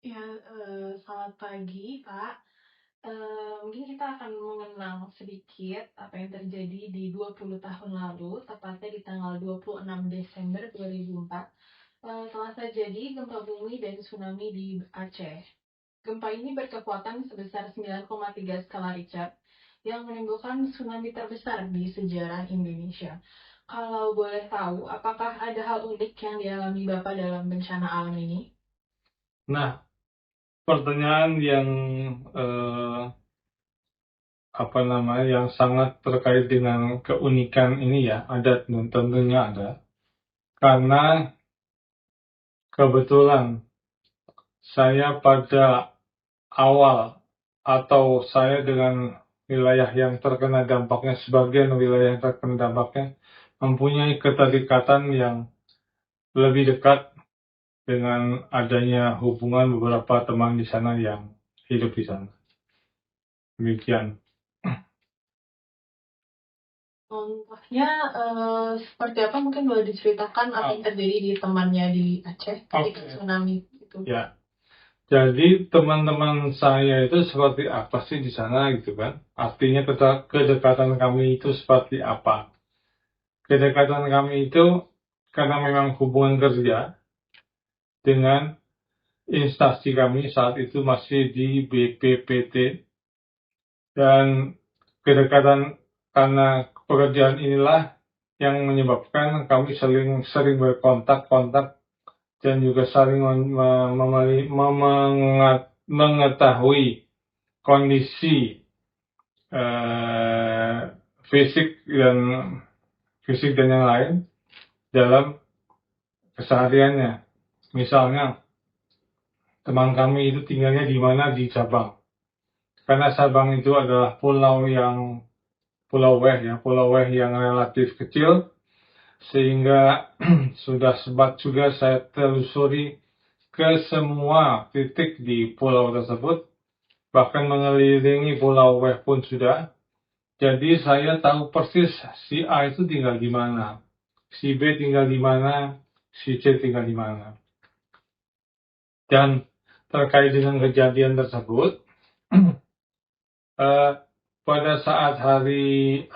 Ya, selamat pagi, Kak. Mungkin kita akan mengenang sedikit apa yang terjadi di 20 tahun lalu, tepatnya di tanggal 26 Desember 2004, telah terjadi gempa bumi dan tsunami di Aceh. Gempa ini berkekuatan sebesar 9,3 skala Richter yang menimbulkan tsunami terbesar di sejarah Indonesia. Kalau boleh tahu, apakah ada hal unik yang dialami Bapak dalam bencana alam ini? Nah, pertanyaan yang eh, yang sangat terkait dengan keunikan ini ya, ada tentunya ada. Karena kebetulan saya pada awal atau saya dengan wilayah yang terkena dampaknya, sebagian wilayah yang terkena dampaknya mempunyai keterikatan yang lebih dekat dengan adanya hubungan beberapa teman di sana yang hidup di sana. Demikian. Contohnya, seperti apa mungkin boleh diceritakan apa yang terjadi di temannya di Aceh ketika tsunami itu? Ya, jadi teman-teman saya itu seperti apa sih di sana gitu kan? Artinya kedekatan kami itu seperti apa? Kedekatan kami itu karena memang hubungan kerja dengan instansi kami saat itu masih di BPPT, dan kedekatan karena pekerjaan inilah yang menyebabkan kami sering berkontak-kontak dan juga saling mengetahui kondisi eh, fisik dan yang lain dalam kesehariannya. Misalnya teman kami itu tinggalnya di mana, di Sabang. Karena Sabang itu adalah pulau Weh yang relatif kecil, sehingga sudah sempat juga saya telusuri ke semua titik di pulau tersebut, bahkan mengelilingi Pulau Weh pun sudah. Jadi saya tahu persis si A itu tinggal di mana, si B tinggal di mana, si C tinggal di mana. Dan terkait dengan kejadian tersebut, eh, pada saat hari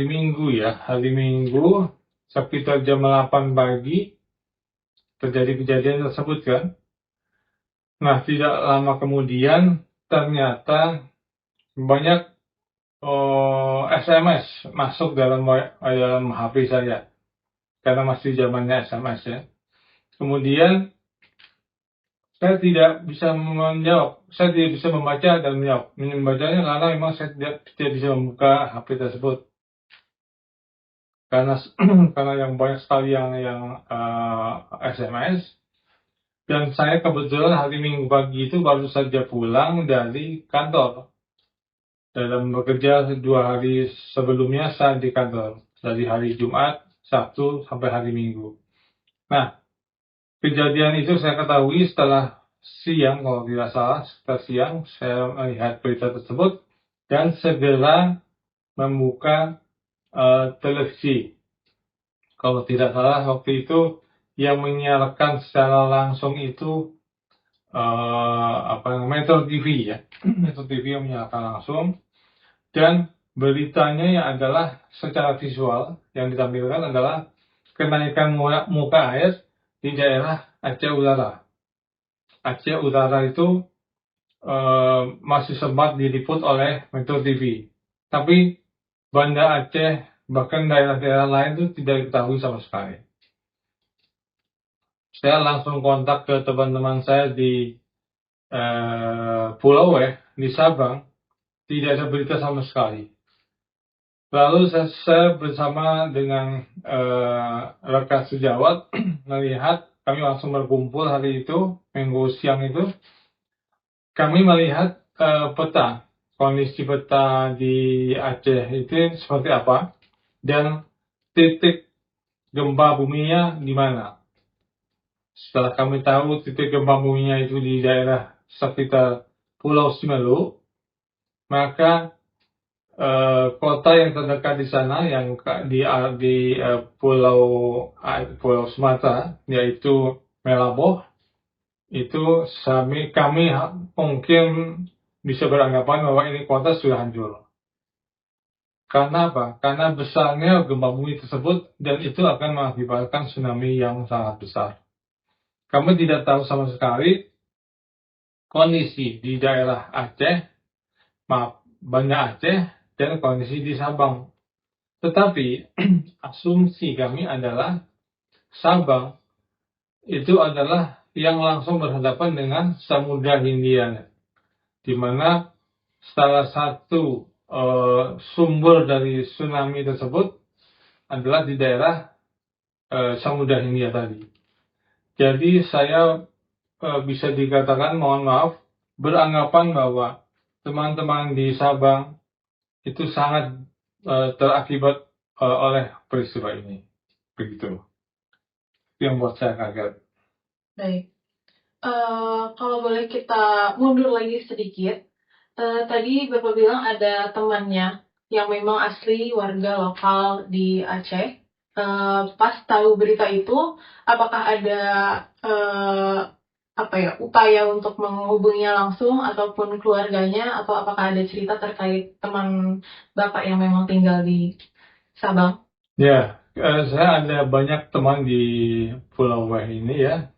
Minggu ya, hari Minggu sekitar jam 8 pagi terjadi kejadian tersebut kan. Nah, tidak lama kemudian ternyata banyak SMS masuk dalam HP saya, karena masih zamannya SMS ya. Kemudian saya tidak bisa menjawab, saya tidak bisa membaca dan menjawab. Membacanya karena memang saya tidak bisa membuka HP tersebut. Karena karena yang banyak sekali SMS, dan saya kebetulan hari Minggu pagi itu baru saja pulang dari kantor. Dalam bekerja 2 hari sebelumnya saya di kantor, dari hari Jumat, Sabtu, sampai hari Minggu. Nah, kejadian itu saya ketahui setelah siang, kalau tidak salah, setelah siang saya melihat berita tersebut dan segera membuka televisi. Kalau tidak salah waktu itu yang menyiarkan secara langsung itu Metro TV ya, Metro TV yang menyiarkan langsung, dan beritanya yang adalah secara visual yang ditampilkan adalah kenaikan muka air di daerah Aceh Utara. Aceh Utara itu masih sempat diliput oleh Metro TV. Tapi Banda Aceh, bahkan daerah-daerah lain itu tidak diketahui sama sekali. Saya langsung kontak ke teman-teman saya di Pulau Weh, di Sabang, tidak ada berita sama sekali. Lalu saya bersama dengan rekan sejawat melihat, kami langsung berkumpul hari itu, Minggu siang itu, kami melihat peta, kondisi peta di Aceh itu seperti apa, dan titik gempa buminya di mana. Setelah kami tahu titik gempa buminya itu di daerah sekitar Pulau Simelu, maka kota yang terdekat di sana yang di Pulau Sumatera, yaitu Melaboh, itu kami mungkin bisa beranggapan bahwa ini kota sudah hancur. Karena apa? Karena besarnya gempa bumi tersebut dan itu akan mengakibatkan tsunami yang sangat besar. Kami tidak tahu sama sekali kondisi di daerah Aceh, Banda Aceh, dan kondisi di Sabang. Tetapi asumsi kami adalah Sabang itu adalah yang langsung berhadapan dengan Samudra Hindia, di mana salah satu sumber dari tsunami tersebut adalah di daerah Samudra Hindia tadi. Jadi saya bisa dikatakan, mohon maaf, beranggapan bahwa teman-teman di Sabang itu sangat terakibat oleh peristiwa ini. Begitu. Yang buat saya kaget. Baik. Kalau boleh kita mundur lagi sedikit, tadi Bapak bilang ada temannya yang memang asli warga lokal di Aceh. Pas tahu berita itu, apakah ada upaya untuk menghubunginya langsung ataupun keluarganya, atau apakah ada cerita terkait teman Bapak yang memang tinggal di Sabang? Ya, saya ada banyak teman di Pulau Weh ini ya,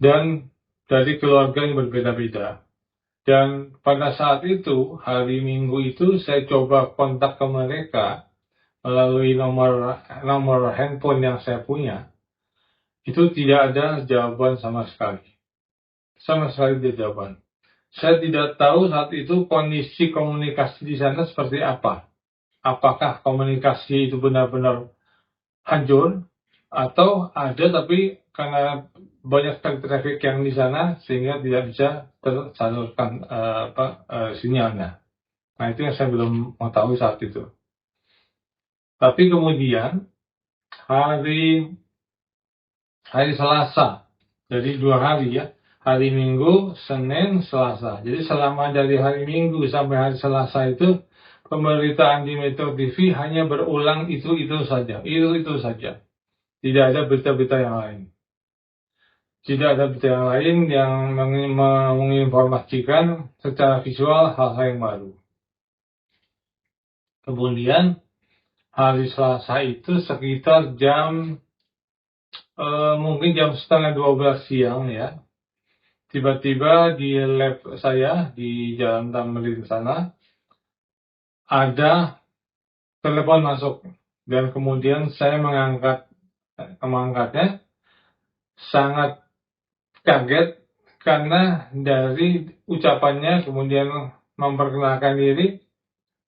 dan dari keluarga yang berbeda-beda. Dan pada saat itu, hari Minggu itu, saya coba kontak ke mereka melalui nomor handphone yang saya punya. Itu tidak ada jawaban sama sekali. Sama sekali tidak jawaban. Saya tidak tahu saat itu kondisi komunikasi di sana seperti apa. Apakah komunikasi itu benar-benar hancur atau ada tapi karena banyak traffic yang di sana sehingga tidak bisa tersalurkan sinyalnya. Nah, itu yang saya belum mengetahui saat itu. Tapi kemudian hari Selasa, jadi 2 hari ya, hari Minggu, Senin, Selasa. Jadi selama dari hari Minggu sampai hari Selasa itu pemberitaan di Metro TV hanya berulang itu saja, itu saja. Tidak ada berita-berita yang lain. Tidak ada berita yang lain yang menginformasikan secara visual hal-hal yang baru. Kemudian hari Selasa itu sekitar mungkin jam setengah 12 siang ya. Tiba-tiba di lab saya di Jalan Tamrin sana ada telepon masuk dan kemudian saya mengangkatnya sangat kaget karena dari ucapannya kemudian memperkenalkan diri,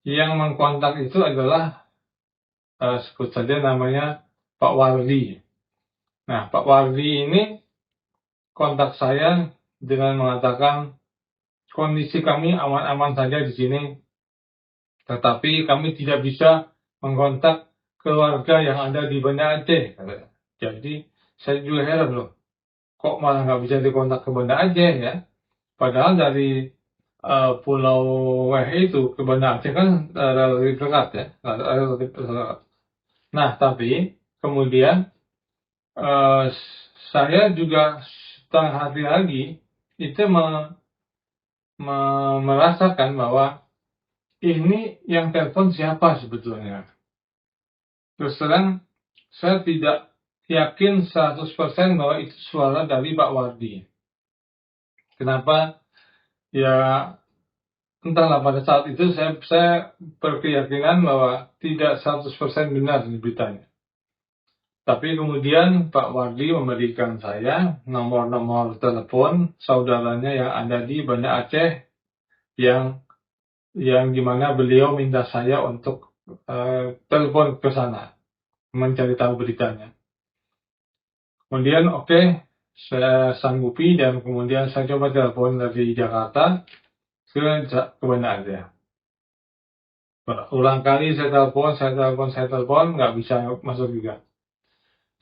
yang mengkontak itu adalah sebut saja namanya Pak Wardi. Nah, Pak Wardi ini kontak saya dengan mengatakan kondisi kami aman-aman saja di sini, tetapi kami tidak bisa mengkontak keluarga yang ada di Banda Aceh. Jadi saya juga heran loh, kok malah nggak bisa dikontak ke Banda Aceh ya? Padahal dari Pulau Weh itu ke Banda Aceh kan relatif dekat ya, relatif dekat. Nah, tapi kemudian saya juga setengah hati lagi itu merasakan bahwa ini yang telepon siapa sebetulnya. Terus terang, saya tidak yakin 100% bahwa itu suara dari Pak Wardi. Kenapa? Ya, entahlah, pada saat itu saya berkeyakinan bahwa tidak 100% benar beritanya. Tapi kemudian Pak Wardi memberikan saya nomor-nomor telepon saudaranya yang ada di Banda Aceh yang dimana beliau minta saya untuk telepon ke sana mencari tahu beritanya. Kemudian oke, saya sanggupi dan kemudian saya coba telepon dari Jakarta ke Banda Aceh. Berulang kali saya telepon, nggak bisa masuk juga.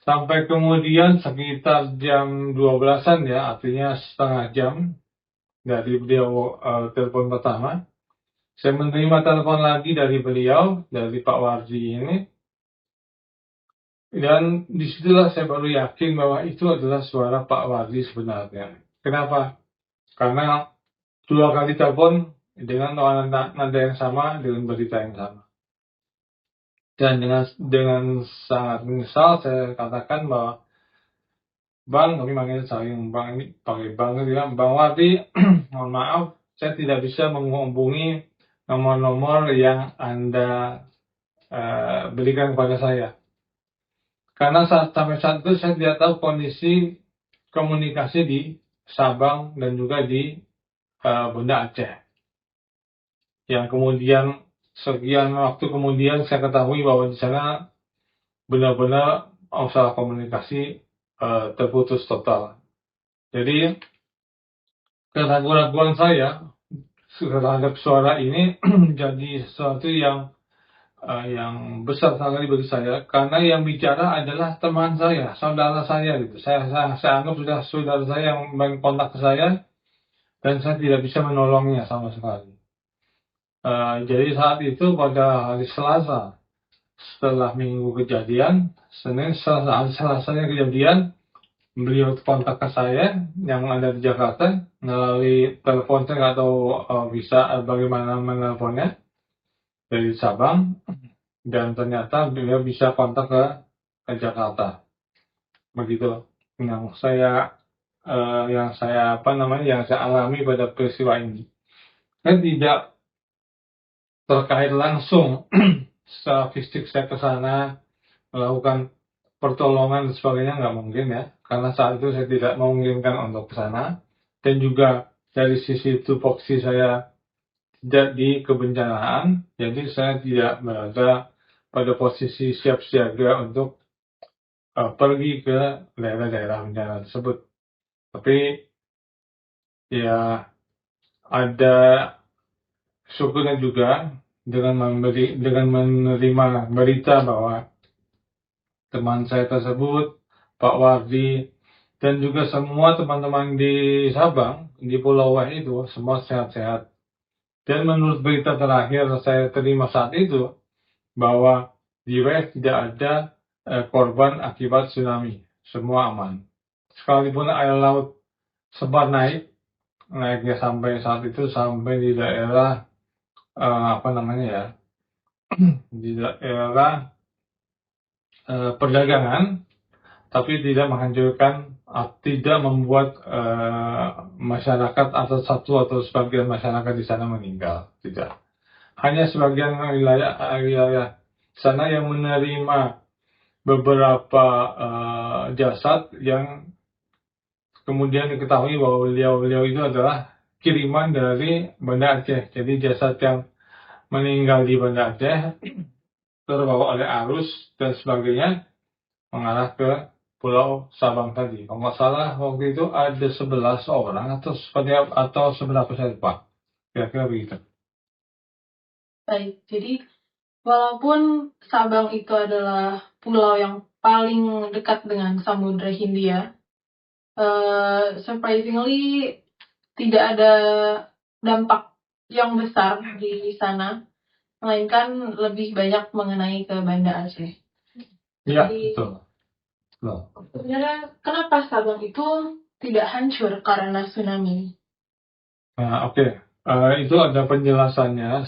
Sampai kemudian sekitar jam 12-an ya, artinya setengah jam dari beliau telepon pertama. Saya menerima telepon lagi dari beliau, dari Pak Warji ini. Dan disitulah saya baru yakin bahwa itu adalah suara Pak Wardi sebenarnya. Kenapa? Karena 2 kali telepon dengan nada yang sama, dengan berita yang sama. Dan dengan sangat menyesal saya katakan bahwa, Bang, kami manggil saling Bang, ini pakai Bang, bilang, Bang Wardi, mohon maaf, saya tidak bisa menghubungi nomor-nomor yang Anda berikan kepada saya. Karena sampai saat itu saya tidak tahu kondisi komunikasi di Sabang dan juga di Banda Aceh. Yang kemudian sekian waktu kemudian saya ketahui bahwa di sana benar-benar masalah komunikasi terputus total. Jadi keraguan-raguan saya terhadap suara ini menjadi sesuatu yang besar sekali bagi saya, karena yang bicara adalah teman saya, saudara saya gitu. Saya anggap sudah saudara saya yang mengkontak ke saya, dan saya tidak bisa menolongnya sama sekali. Jadi saat itu pada hari Selasa, setelah minggu kejadian, Senin, hari Selasanya kejadian, beliau kontak ke saya yang ada di Jakarta melalui telepon. Saya nggak tahu bisa bagaimana menelponnya dari Sabang, dan ternyata beliau bisa kontak ke Jakarta. Begitu yang saya alami pada peristiwa ini. Saya tidak terkait langsung secara fisik saya ke sana melakukan pertolongan dan sebagainya, nggak mungkin ya, karena saat itu saya tidak memungkinkan untuk ke sana, dan juga dari sisi tupoksi saya tidak di kebencanaan, jadi saya tidak berada pada posisi siap siaga untuk pergi ke daerah-daerah bencana tersebut. Tapi ya ada syukurnya juga dengan menerima berita bahwa teman saya tersebut, Pak Wardi, dan juga semua teman-teman di Sabang, di Pulau Weh itu, semua sehat-sehat. Dan menurut berita terakhir saya terima saat itu, bahwa di Weh tidak ada korban akibat tsunami. Semua aman. Sekalipun air laut sempat naiknya sampai saat itu sampai di daerah di daerah perdagangan, tapi tidak menghancurkan, tidak membuat masyarakat atau sebagian masyarakat di sana meninggal. Tidak. Hanya sebagian wilayah sana yang menerima beberapa jasad yang kemudian diketahui bahwa beliau itu adalah kiriman dari Banda Aceh. Jadi jasad yang meninggal di Banda Aceh terbawa oleh arus dan sebagainya mengarah ke Pulau Sabang tadi. Kalau nggak salah waktu itu ada 11 orang atau seberapa saya lupa. Kira-kira begitu. Baik, jadi walaupun Sabang itu adalah pulau yang paling dekat dengan Samudra Hindia, surprisingly tidak ada dampak yang besar di sana, melainkan lebih banyak mengenai ke Banda Aceh. Iya, betul. Sebenarnya kenapa Sabang itu tidak hancur karena tsunami? Nah, oke. Itu ada penjelasannya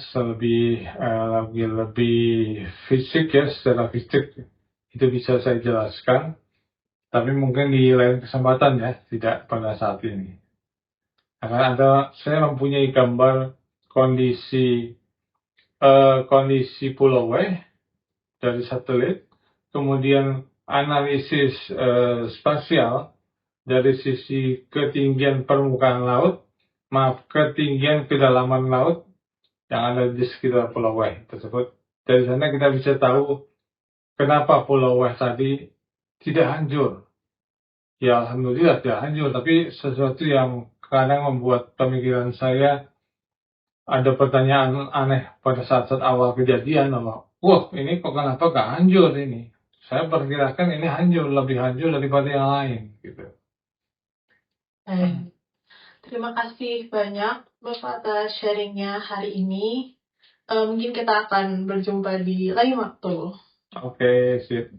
lebih fisik ya, secara fisik itu bisa saya jelaskan, tapi mungkin di lain kesempatan ya, tidak pada saat ini. Karena saya mempunyai gambar kondisi Pulau Weh dari satelit, kemudian analisis spasial dari sisi ketinggian permukaan laut, ketinggian kedalaman laut yang ada di sekitar Pulau Weh tersebut. Dari sana kita bisa tahu kenapa Pulau Weh tadi tidak hancur. Ya alhamdulillah tidak hancur, tapi sesuatu yang kadang membuat pemikiran saya ada pertanyaan aneh pada saat-saat awal kejadian, bahwa wah ini kok kenapa gak hancur ini? Saya perkirakan ini lebih hancur daripada yang lain gitu. Terima kasih banyak Bapak atas sharingnya hari ini. Mungkin kita akan berjumpa di lain waktu. Oke, sip.